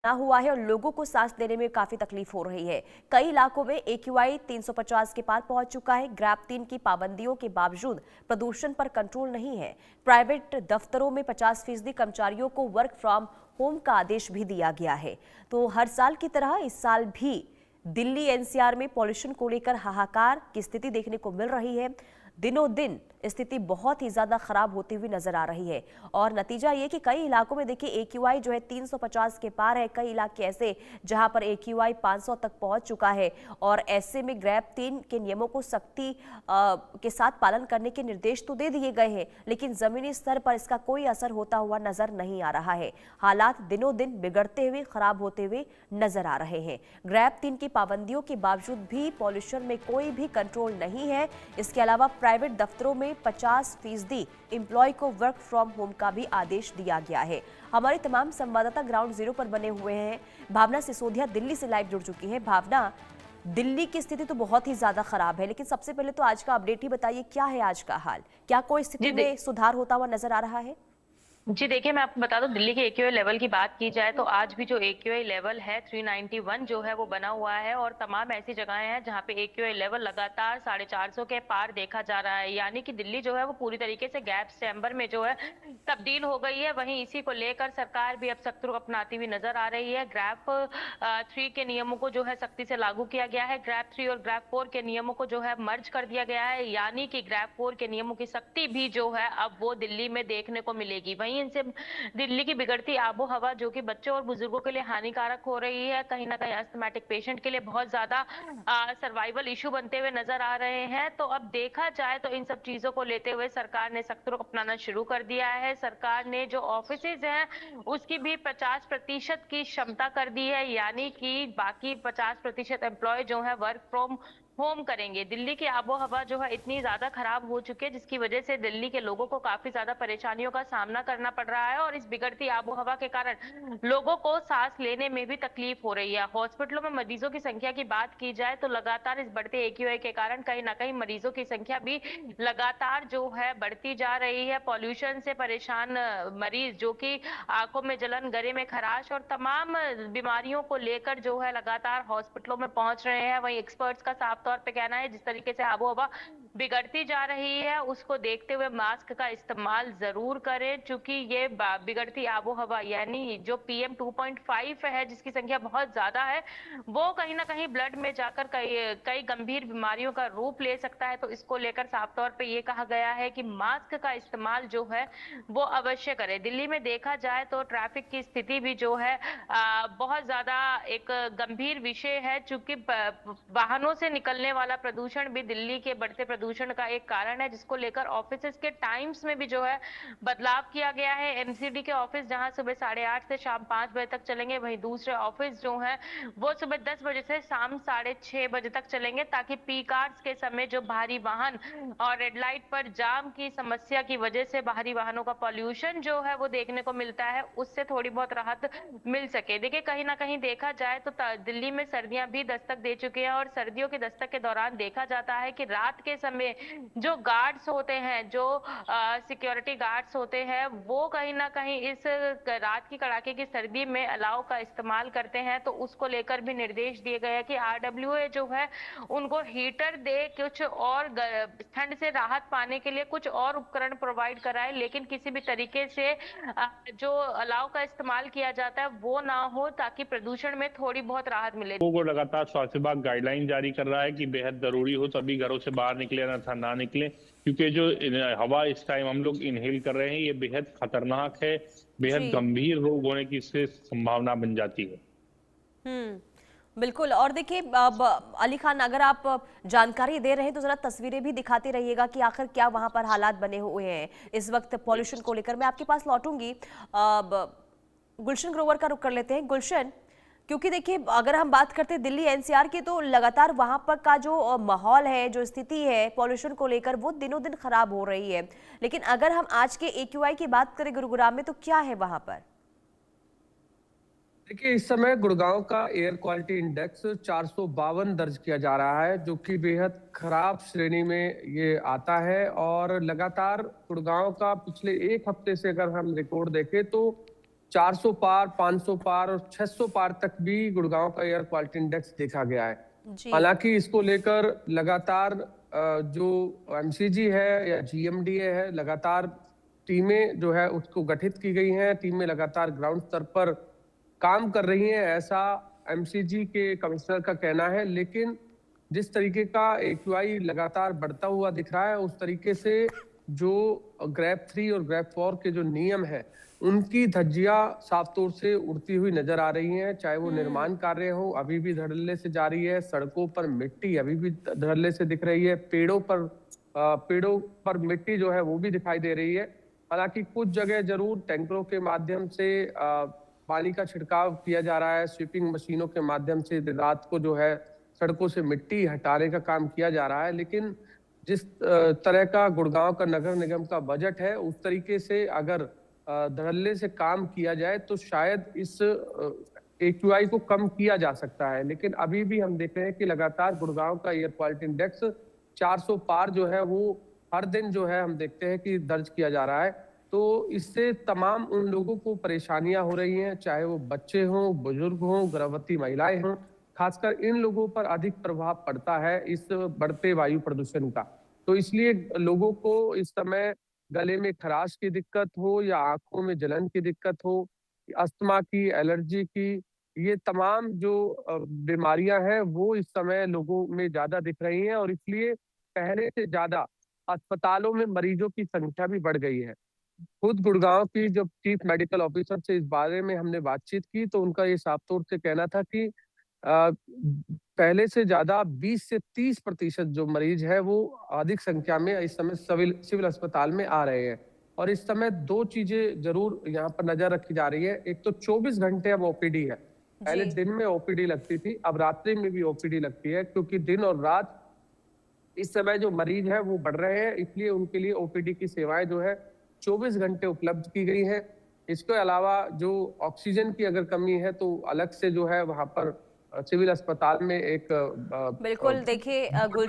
ना हुआ है और लोगों को सांस लेने में काफी तकलीफ हो रही है। कई इलाकों में AQI 350 के पार पहुंच चुका है। ग्रैप 3 की पाबंदियों के बावजूद प्रदूषण पर कंट्रोल नहीं है। प्राइवेट दफ्तरों में 50% कर्मचारियों को वर्क फ्रॉम होम का आदेश भी दिया गया है। तो हर साल की तरह इस साल भी दिल्ली NCR में पॉल्यूशन को लेकर हाहाकार की स्थिति देखने को मिल रही है। दिनों दिन स्थिति बहुत ही ज्यादा खराब होती हुई नजर आ रही है और नतीजा ये कि कई इलाकों में देखिए AQI जो है 350 के पार है। कई इलाके ऐसे जहां पर AQI 500 तक पहुंच चुका है और ऐसे में ग्रैप 3 के नियमों को सख्ती के साथ पालन करने के निर्देश तो दे दिए गए हैं, लेकिन जमीनी स्तर पर इसका कोई असर होता हुआ नजर नहीं आ रहा है। हालात दिनों दिन बिगड़ते हुए खराब होते हुए नजर आ रहे हैं। ग्रैप 3 की पाबंदियों के बावजूद भी पॉल्यूशन में कोई भी कंट्रोल नहीं है। इसके अलावा प्राइवेट दफ्तरों में 50% एम्प्लॉय को वर्क फ्रॉम होम का भी आदेश दिया गया है। हमारे तमाम संवाददाता ग्राउंड जीरो पर बने हुए हैं। भावना सिसोदिया दिल्ली से लाइव जुड़ चुकी है। भावना, दिल्ली की स्थिति तो बहुत ही ज्यादा खराब है, लेकिन सबसे पहले तो आज का अपडेट ही बताइए, क्या है आज का हाल? क्या कोई स्थिति जी में सुधार होता हुआ नजर आ रहा है? जी देखिए, मैं आपको बता दूं, दिल्ली के एक्यूआई लेवल की बात की जाए तो आज भी जो एक्यूआई लेवल है 391 जो है वो बना हुआ है और तमाम ऐसी जगहें हैं जहां पे एक्यूआई लेवल लगातार 450 के पार देखा जा रहा है। यानी कि दिल्ली जो है वो पूरी तरीके से गैस चैम्बर में जो है तब्दील हो गई है। वहीं इसी को लेकर सरकार भी अब सख्त रुख अपनाती हुई नजर आ रही है। ग्रैप 3 के नियमों को जो है सख्ती से लागू किया गया है। ग्रैप 3 और ग्रैप 4 के नियमों को जो है मर्ज कर दिया गया है, यानी कि ग्रैप 4 के नियमों की सख्ती भी जो है अब वो दिल्ली में देखने को मिलेगी। वहीं इनसे दिल्ली की बिगड़ती आबो हवा जो कि बच्चों और बुजुर्गों के लिए हानिकारक हो रही है, कहीं ना कहीं अस्थमैटिक पेशेंट के लिए बहुत ज्यादा सर्वाइवल इशू बनते हुए नजर आ रहे हैं। तो अब देखा जाए तो इन सब चीजों को लेते हुए सरकार ने सख्त रुख अपनाना शुरू कर दिया है। सरकार ने जो ऑफिसेज हैं उसकी भी 50% की क्षमता कर दी है, यानी कि बाकी 50% एम्प्लॉय जो है वर्क फ्रॉम होम करेंगे। दिल्ली की आबो हवा जो है इतनी ज्यादा खराब हो चुकी है जिसकी वजह से दिल्ली के लोगों को काफी ज्यादा परेशानियों का सामना करना पड़ रहा है और इस बिगड़ती आबो हवा के कारण लोगों को सांस लेने में भी तकलीफ हो रही है। हॉस्पिटलों में मरीजों की संख्या की बात की जाए तो लगातार इस बढ़ते एक्यूआई के कारण कहीं ना कहीं मरीजों की संख्या भी लगातार जो है बढ़ती जा रही है। पॉल्यूशन से परेशान मरीज जो कि आंखों में जलन, गले में खराश और तमाम बीमारियों को लेकर जो है लगातार हॉस्पिटलों में पहुंच रहे हैं। वहीं एक्सपर्ट्स का साफ तौर पे कहना है जिस तरीके से आबो हवा बिगड़ती जा रही है उसको देखते हुए मास्क का इस्तेमाल जरूर करें, क्योंकि ये बिगड़ती आबो हवा यानी जो PM 2.5 है जिसकी संख्या बहुत ज्यादा है वो कहीं ना कहीं ब्लड में जाकर कई कई गंभीर बीमारियों का रूप ले सकता है। तो इसको लेकर साफ तौर पे ये कहा गया है कि मास्क का इस्तेमाल जो है वो अवश्य करें। दिल्ली में देखा जाए तो ट्रैफिक की स्थिति भी जो है बहुत ज्यादा एक गंभीर विषय है, चूंकि वाहनों से निकलने वाला प्रदूषण भी दिल्ली के बढ़ते प्रदूषण का एक कारण है, जिसको लेकर ऑफिस के टाइम्स में भी जो है बदलाव किया गया है। MCD के ऑफिस जहां सुबह 8:30 से शाम 5 बजे तक चलेंगे, वहीं दूसरे ऑफिस जो है वो सुबह 10 बजे से शाम 6:30 बजे तक चलेंगे, ताकि पीक आवर्स के समय जो भारी वाहन और रेड लाइट पर जाम की समस्या की वजह से बाहरी वाहनों का पॉल्यूशन जो है वो देखने को मिलता है उससे थोड़ी बहुत राहत मिल सके। देखिए, कहीं ना कहीं देखा जाए तो दिल्ली में सर्दियां भी दस्तक दे चुकी हैं और सर्दियों की दस्तक के दौरान देखा जाता है कि रात के समय जो गार्ड्स होते हैं, जो सिक्योरिटी गार्ड्स होते हैं, वो कहीं ना कहीं इस रात की कड़ाके की सर्दी में अलाव का इस्तेमाल करते हैं। तो उसको लेकर भी निर्देश दिए गए हैं कि RWA जो है उनको हीटर दे, कुछ और ठंड से राहत पाने के लिए कुछ और उपकरण प्रोवाइड कराए, लेकिन किसी भी तरीके से जो अलाव का इस्तेमाल किया जाता है वो ना हो, ताकि प्रदूषण में थोड़ी बहुत राहत मिले। लोगों को लगातार स्वास्थ्य विभाग गाइडलाइन जारी कर रहा है कि बेहद जरूरी हो तभी घरों से बाहर निकले, अन्यथा ना निकले, क्योंकि जो हवा इस टाइम हम लोग इनहेल कर रहे हैं ये बेहद खतरनाक है, बेहद जी। गंभीर रोग होने की इससे संभावना बन जाती है। बिल्कुल। और देखिए, अब अली खान, अगर आप जानकारी दे रहे हैं तो जरा तस्वीरें भी दिखाते रहिएगा कि आखिर क्या वहां पर हालात बने हुए हैं इस वक्त पॉल्यूशन को लेकर। मैं आपके पास लौटूंगी। गुलशन ग्रोवर का रुख कर लेते हैं। गुलशन, क्योंकि देखिए, अगर हम बात करते हैं दिल्ली NCR की, तो लगातार वहां पर का जो माहौल है, जो स्थिति है पॉल्यूशन को लेकर, वो दिनों दिन खराब हो रही है। लेकिन अगर हम आज के AQI की बात करें गुरुग्राम में, तो क्या है वहां पर? देखिए, इस समय गुड़गांव का एयर क्वालिटी इंडेक्स 452 दर्ज किया जा रहा है, जो कि बेहद खराब श्रेणी में ये आता है। और लगातार गुड़गांव का पिछले एक हफ्ते से अगर हम रिकॉर्ड देखें तो 400 पार, 500 पार और 600 पार तक भी गुड़गांव का एयर क्वालिटी इंडेक्स देखा गया है। जी। हालांकि इसको लेकर लगातार जो एमसीजी है या जीएमडीए है, लगातार टीमें जो है उसको गठित की गई हैं, टीमें लगातार ग्राउंड स्तर पर काम कर रही हैं, ऐसा एमसीजी के कमिश्नर का कहना है। लेकिन जिस तरीके का एक्यूआई लगातार बढ़ता हुआ दिख रहा है, उस तरीके से जो ग्रेप 3 और ग्रेप 4 के जो नियम है, उनकी धज्जियां साफ तौर से उड़ती हुई नजर आ रही हैं। चाहे वो निर्माण कार्य हो, अभी भी धड़ल्ले से जारी है। सड़कों पर मिट्टी अभी भी धड़ल्ले से दिख रही है। पेड़ों पर मिट्टी जो है वो भी दिखाई दे रही है। हालांकि कुछ जगह जरूर टैंकरों के माध्यम से पानी का छिड़काव किया जा रहा है, स्वीपिंग मशीनों के माध्यम से रात को जो है सड़कों से मिट्टी हटाने का काम किया जा रहा है। लेकिन जिस तरह का गुड़गांव का नगर निगम का बजट है, उस तरीके से अगर धड़ल्ले से काम किया जाए तो शायद इस एक्यूआई को कम किया जा सकता है। लेकिन अभी भी हम देख रहे हैं कि लगातार गुड़गांव का एयर क्वालिटी इंडेक्स 400 पार जो है वो हर दिन जो है हम देखते हैं कि दर्ज किया जा रहा है। तो इससे तमाम उन लोगों को परेशानियां हो रही हैं, चाहे वो बच्चे हों, बुजुर्ग हों, गर्भवती महिलाएं हों। खासकर इन लोगों पर अधिक प्रभाव पड़ता है इस बढ़ते वायु प्रदूषण का। तो इसलिए लोगों को इस समय गले में खराश की दिक्कत हो या आंखों में जलन की दिक्कत हो, अस्थमा की, एलर्जी की, ये तमाम जो बीमारियां हैं वो इस समय लोगों में ज्यादा दिख रही हैं। और इसलिए पहले से ज्यादा अस्पतालों में मरीजों की संख्या भी बढ़ गई है। खुद गुड़गांव की जब चीफ मेडिकल ऑफिसर से इस बारे में हमने बातचीत की तो उनका ये साफ तौर से कहना था कि पहले से ज्यादा 20 से 30% जो मरीज है वो अधिक संख्या में इस समय सिविल अस्पताल में आ रहे हैं। और इस समय दो चीजें जरूर यहाँ पर नजर रखी जा रही है। एक तो 24 घंटे अब ओपीडी है। पहले दिन में ओपीडी लगती थी, अब रात्रि में भी ओपीडी लगती है, क्योंकि दिन और रात इस समय जो मरीज है वो बढ़ रहे हैं, इसलिए उनके लिए ओपीडी की सेवाएं जो है 24 घंटे उपलब्ध की गई हैं। इसके अलावा जो ऑक्सीजन की अगर कमी है तो अलग से जो है वहां पर सिविल अस्पताल में एक बिल्कुल देखिए गुलशन